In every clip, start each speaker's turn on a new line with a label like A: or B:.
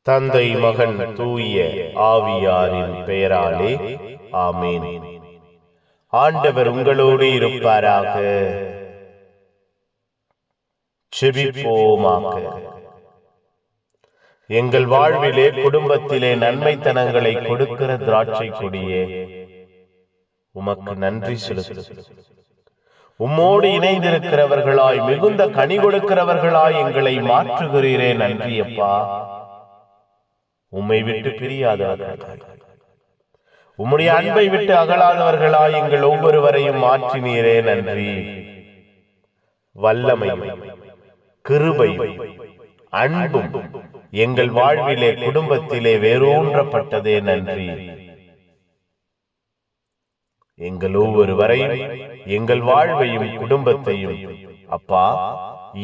A: தந்தை, மகன், தூய ஆவியாரின் பெயராலே ஆமென். ஆண்டவர் உங்களோடு இருப்பாராக. செபிப்போமாக. எங்கள் வாழ்விலே, குடும்பத்திலே நன்மைத்தனங்களை கொடுக்கிற திராட்சை கொடியே, உமக்கு நன்றி செலுத்து. உம்மோடு இணைந்திருக்கிறவர்களாய், மிகுந்த கனி கொடுக்கிறவர்களாய் எங்களை மாற்றுகிறீரே. நன்றி அப்பா. உம்மை விட்டு பிரியாதவர்களாய், உம்முடைய அன்பை விட்டு அகலாதவர்களாய் எங்கள் ஒவ்வொருவரையும் மாற்றினீரே. நன்றி. வல்லமையும் கிருபையும் அன்பும் எங்கள் வாழ்விலே, குடும்பத்திலே வேரூன்றப்பட்டதே. நன்றி. எங்கள் ஒவ்வொருவரையும், எங்கள் வாழ்வையும் குடும்பத்தையும் அப்பா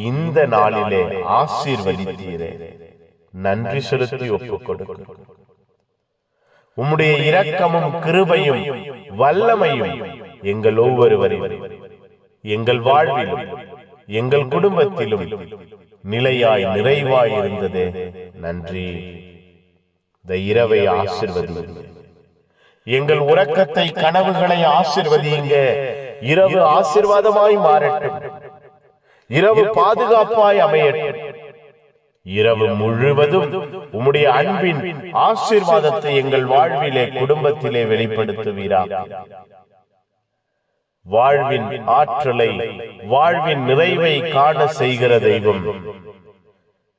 A: இந்த நாளிலே ஆசீர்வதித்தீரே. நன்றி செலுத்தி ஒப்புக் கொடுக்கிறோம். உம்முடைய இரக்கமும் கிருபையும் வல்லமையும் எங்கள் ஒவ்வொருவரையும், எங்கள் வாழ்விலும் எங்கள் குடும்பத்திலும் நிலையாய் நிறைவாய் இருந்ததே. நன்றி. இந்த இரவை ஆசீர்வதியுங்க. எங்கள் உறக்கத்தை, கனவுகளை ஆசீர்வதியுங்க. இரவு ஆசீர்வாதமாய் மாறட்டும். இரவு பாதுகாப்பாய் அமையட்டும். இரவு முழுவதும் உம்முடைய அன்பின் ஆசீர்வாதத்தை எங்கள் வாழ்விலே, குடும்பத்திலே வெளிப்படுத்துவீராக. வாழ்வின் ஆற்றலை, வாழ்வின் நிறைவை காண செய்கிற தெய்வம்,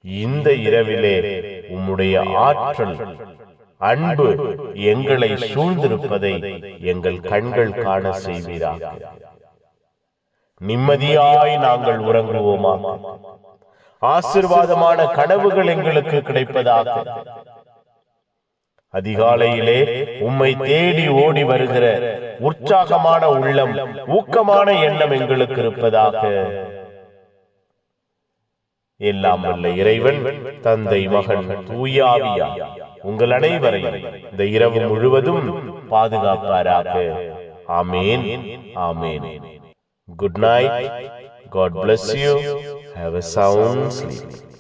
A: இந்த இரவிலே உம்முடைய ஆற்றல், அன்பு எங்களை சூழ்ந்திருப்பதை எங்கள் கண்கள் காண செய்வீராக. நிம்மதியாய் நாங்கள் உறங்குவோமா. ஆசீர்வாதமான கனவுகள் எங்களுக்கு கிடைப்பதாக. அதிகாலையிலே உம்மை தேடி ஓடி வருகிற உற்சாகமான உள்ளம், ஊக்கமான எண்ணம் எங்களுக்கு இருப்பதாக. எல்லாம் வல்ல இறைவன், தந்தை, மகன், தூய ஆவியார் உங்கள் அனைவரையும் இந்த இரவு முழுவதும் பாதுகாப்பாராக. Amen. Amen. Good night. God bless you. Have a sound sleep.